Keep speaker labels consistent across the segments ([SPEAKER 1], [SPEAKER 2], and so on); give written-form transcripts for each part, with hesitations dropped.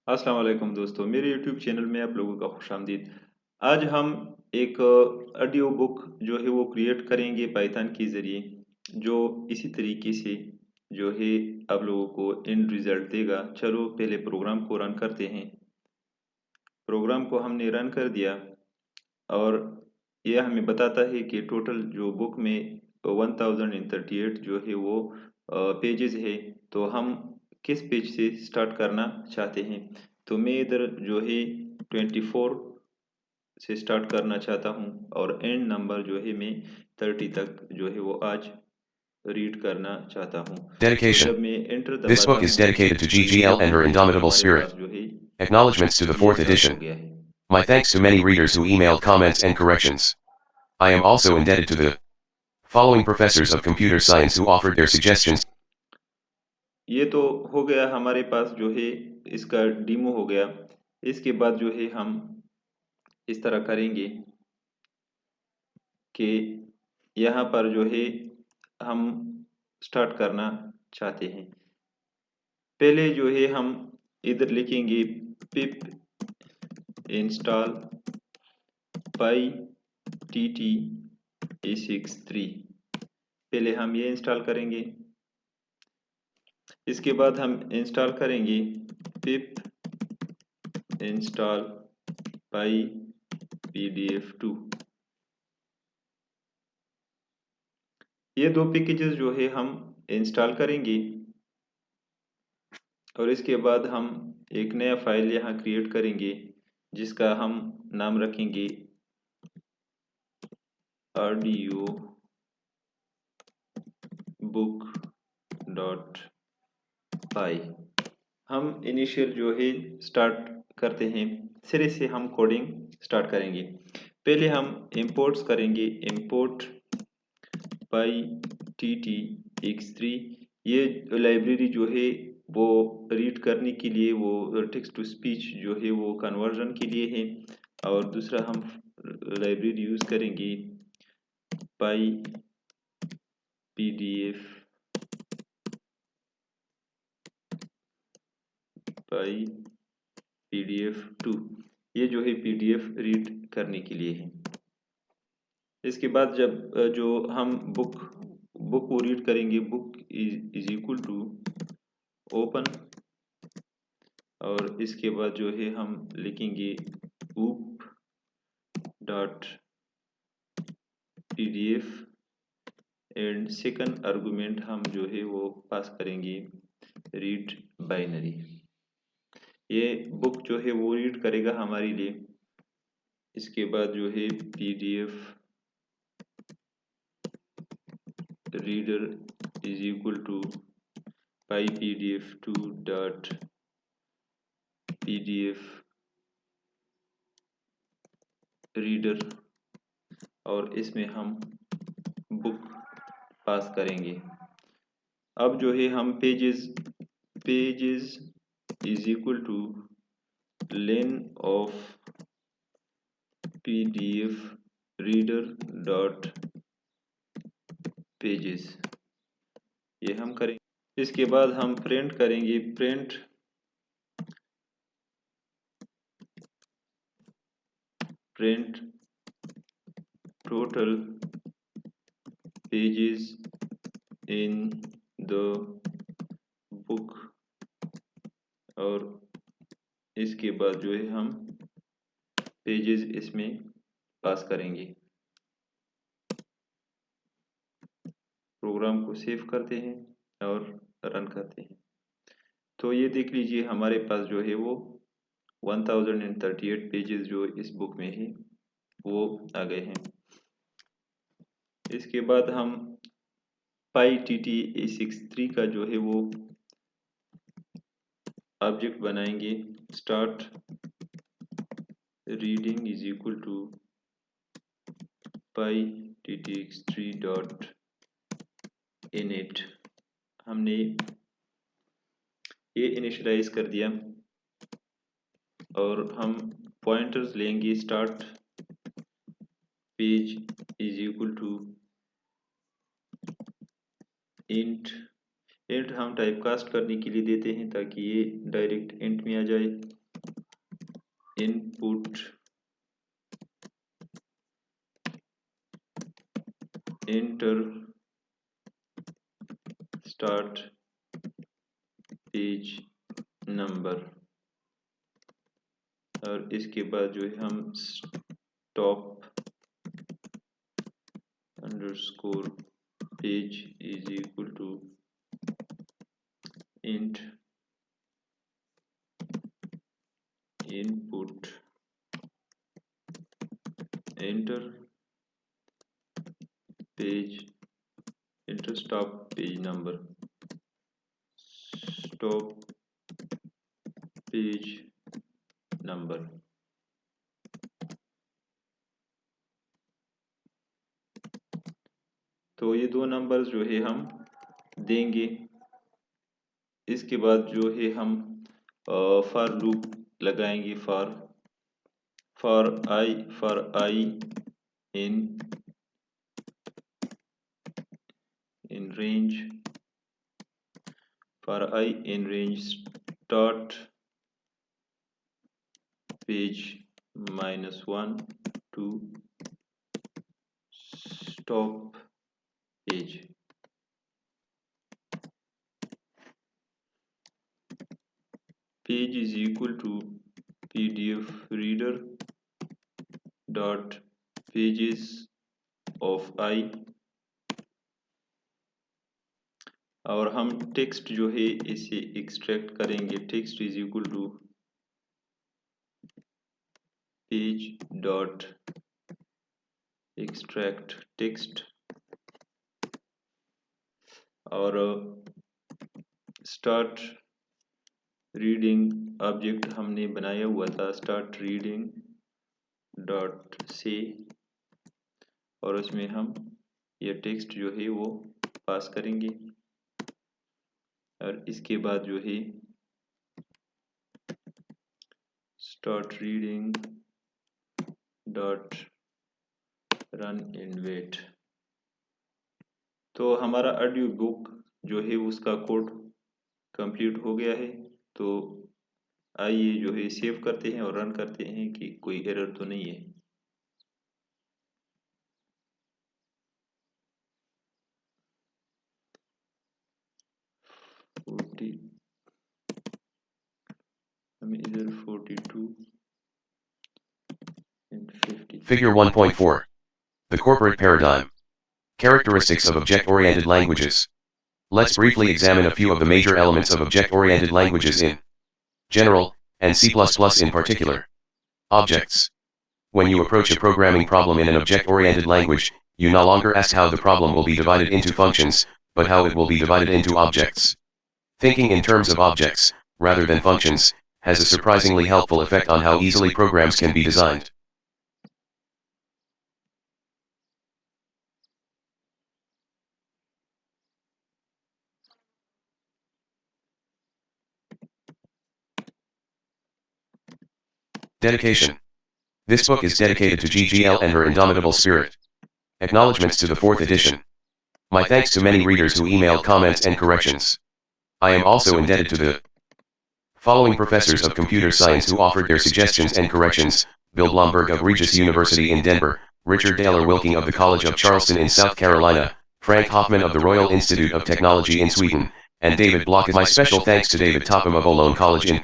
[SPEAKER 1] अस्सलाम वालेकुम दोस्तों, मेरे यूट्यूब चैनल में आप लोगों का खुशामदीद। आज हम एक ऑडियो बुक जो है वो क्रिएट करेंगे पाइथन के ज़रिए, जो इसी तरीके से जो है आप लोगों को एंड रिज़ल्ट देगा। चलो पहले प्रोग्राम को रन करते हैं। प्रोग्राम को हमने रन कर दिया और यह हमें बताता है कि टोटल जो बुक में 1038 जो है वो पेजेस है। तो हम किस पेज से स्टार्ट करना चाहते हैं। तो मैं इधर जो है 24 से स्टार्ट करना चाहता हूँ और एंड नंबर जो है मैं 30 तक जो है वो आज रीड करना चाहता हूँ। तो
[SPEAKER 2] Dedication.
[SPEAKER 1] जब मैं एंटर
[SPEAKER 2] This
[SPEAKER 1] दबाता
[SPEAKER 2] book is
[SPEAKER 1] हूँ
[SPEAKER 2] dedicated to
[SPEAKER 1] तो ये
[SPEAKER 2] GGL and
[SPEAKER 1] देखेंगे
[SPEAKER 2] her
[SPEAKER 1] कि
[SPEAKER 2] indomitable
[SPEAKER 1] हमारे
[SPEAKER 2] spirit.
[SPEAKER 1] पास जो है
[SPEAKER 2] Acknowledgements to the
[SPEAKER 1] ये
[SPEAKER 2] 4th
[SPEAKER 1] स्टार्ट हो
[SPEAKER 2] edition.
[SPEAKER 1] गया है।
[SPEAKER 2] My thanks to many readers who emailed comments and corrections. I am also indebted to the following professors of computer science who offered their suggestions.
[SPEAKER 1] ये तो हो गया हमारे पास जो है इसका डेमो हो गया। इसके बाद जो है हम इस तरह करेंगे कि यहाँ पर जो है हम स्टार्ट करना चाहते हैं। पहले जो है हम इधर लिखेंगे पिप इंस्टॉल पाई टी A63। पहले हम ये इंस्टॉल करेंगे। इसके बाद हम इंस्टॉल करेंगे पिप इंस्टॉल पाई PDF2। ये दो पैकेजेस जो है हम इंस्टॉल करेंगे और इसके बाद हम एक नया फाइल यहाँ क्रिएट करेंगे जिसका हम नाम रखेंगे ऑडियो बुक डॉट पाई। हम इनिशियल जो है स्टार्ट करते हैं, सिरे से हम कोडिंग स्टार्ट करेंगे। पहले हम इंपोर्ट्स करेंगे, इंपोर्ट पाई TTX3। ये लाइब्रेरी जो है वो रीड करने के लिए, वो टेक्स्ट टू स्पीच जो है वो कन्वर्जन के लिए है। और दूसरा हम लाइब्रेरी यूज़ करेंगे पाई PDF पाई PDF2। ये जो है PDF रीड करने के लिए है। इसके बाद जब जो हम बुक बुक को रीड करेंगे, book is equal to open और इसके बाद जो है हम लिखेंगे ऊप dot PDF and second argument हम जो है वो पास करेंगे रीड बाइनरी। ये बुक जो है वो रीड करेगा हमारे लिए। इसके बाद जो है PDF reader is equal to py PDF2 dot PDF reader और इसमें हम बुक पास करेंगे। अब जो है हम pages is equal two lane of PDF reader dot pages, ये हम करेंगे। इसके बाद हम प्रिंट करेंगे print total pages in the book और इसके बाद जो है हम पेजेस इसमें पास करेंगे। प्रोग्राम को सेव करते हैं और रन करते हैं। तो ये देख लीजिए हमारे पास जो है वो 1038 पेजेस जो इस बुक में है वो आ गए हैं। इसके बाद हम पाई TTA63 का जो है वो ऑब्जेक्ट बनाएंगे। Start reading is equal to py TTX3 dot init. हमने ये इनिशियलाइज कर दिया और हम पॉइंटर्स लेंगे। Start page is equal to int int हम टाइप कास्ट करने के लिए देते हैं ताकि ये डायरेक्ट इंट में आ जाए। Input enter start page number, और इसके बाद जो है हम stop underscore page is equal to int input enter page enter stop page number, stop page number. तो ये दो नंबर जो है हम देंगे। इसके बाद जो है हम फॉर लूप लगाएंगे। For I in range, for I in range start page -1 to stop page. Page is equal to PDF reader dot pages of I, और हम टेक्स्ट जो है इसे एक्सट्रैक्ट करेंगे। Text is equal to page dot extract text, और start reading object हमने बनाया हुआ था, स्टार्ट रीडिंग डॉट से, और उसमें हम ये टेक्स्ट जो है वो पास करेंगे। और इसके बाद जो है start reading dot run in wait. तो हमारा ऑडियो बुक जो है उसका कोड कंप्लीट हो गया है। तो आइए जो है सेव करते हैं और रन करते हैं कि कोई एरर तो नहीं है। हमें इधर 42 and 50।
[SPEAKER 2] Figure 1.4. The corporate paradigm. Characteristics of object-oriented languages. Let's briefly examine a few of the major elements of object-oriented languages in general, and C++ in particular. Objects. When you approach a programming problem in an object-oriented language, you no longer ask how the problem will be divided into functions, but how it will be divided into objects. Thinking in terms of objects, rather than functions, has a surprisingly helpful effect on how easily programs can be designed. Dedication. This book is dedicated to GGL and her indomitable spirit. Acknowledgements to the 4th edition. My thanks to many readers who emailed comments and corrections. I am also indebted to the following professors of computer science who offered their suggestions and corrections: Bill Blomberg of Regis University in Denver, Richard Taylor Wilking of the College of Charleston in South Carolina, Frank Hoffman of the Royal Institute of Technology in Sweden, and David Block. My special thanks to David Topham of Olone College in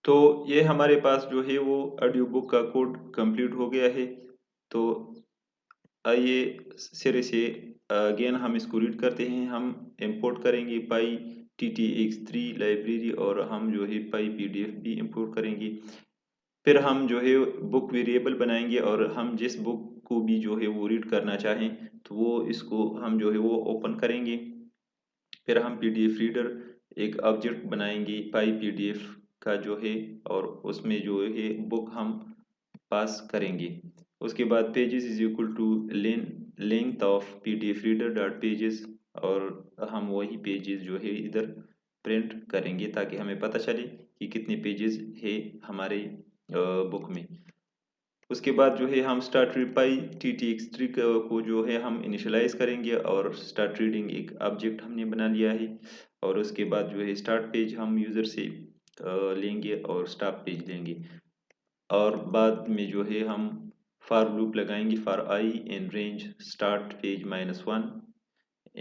[SPEAKER 1] तो ये हमारे पास जो है वो audio book का code complete हो गया है। तो आइए सिरे से अगेन हम इसको रीड करते हैं। हम इंपोर्ट करेंगे पाई TTX3 लाइब्रेरी, और हम जो है पाई PDF भी इंपोर्ट करेंगे। फिर हम जो है बुक वेरिएबल बनाएंगे, और हम जिस बुक को भी जो है वो रीड करना चाहें तो वो इसको हम जो है वो ओपन करेंगे। फिर हम PDF रीडर एक ऑब्जेक्ट बनाएंगे पाई PDF का जो है, और उसमें जो है बुक हम पास करेंगे। उसके बाद pages is equal to length of PDF reader dot pages, और हम वही पेजेस जो है इधर प्रिंट करेंगे ताकि हमें पता चले कि कितने पेजेस है हमारे बुक में। उसके बाद जो है हम स्टार्ट रीड पाई ttxt को जो है हम इनिशियलाइज करेंगे और स्टार्ट रीडिंग एक ऑब्जेक्ट हमने बना लिया है। और उसके बाद जो है स्टार्ट पेज हम यूज़र से लेंगे और स्टॉप पेज लेंगे। और बाद में जो है हम फॉर लूप लगाएंगे for I in range start page -1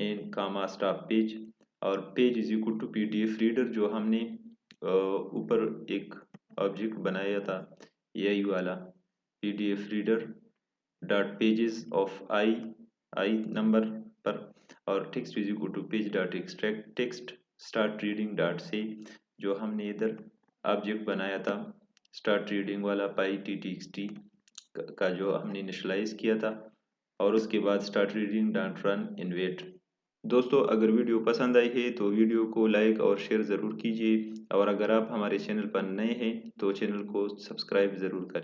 [SPEAKER 1] in comma stop page. और page is equal to PDF reader जो हमने ऊपर एक ऑब्जेक्ट बनाया था यही वाला PDF reader dot pages of I number पर। और text is equal to page dot extract text start reading dot से जो हमने इधर ऑब्जेक्ट बनाया था स्टार्ट रीडिंग वाला पाई ttxt का जो हमने इनिशलाइज किया था। और उसके बाद start reading dot run in wait. दोस्तों अगर वीडियो पसंद आई है तो वीडियो को लाइक और शेयर ज़रूर कीजिए और अगर आप हमारे चैनल पर नए हैं तो चैनल को सब्सक्राइब ज़रूर करें।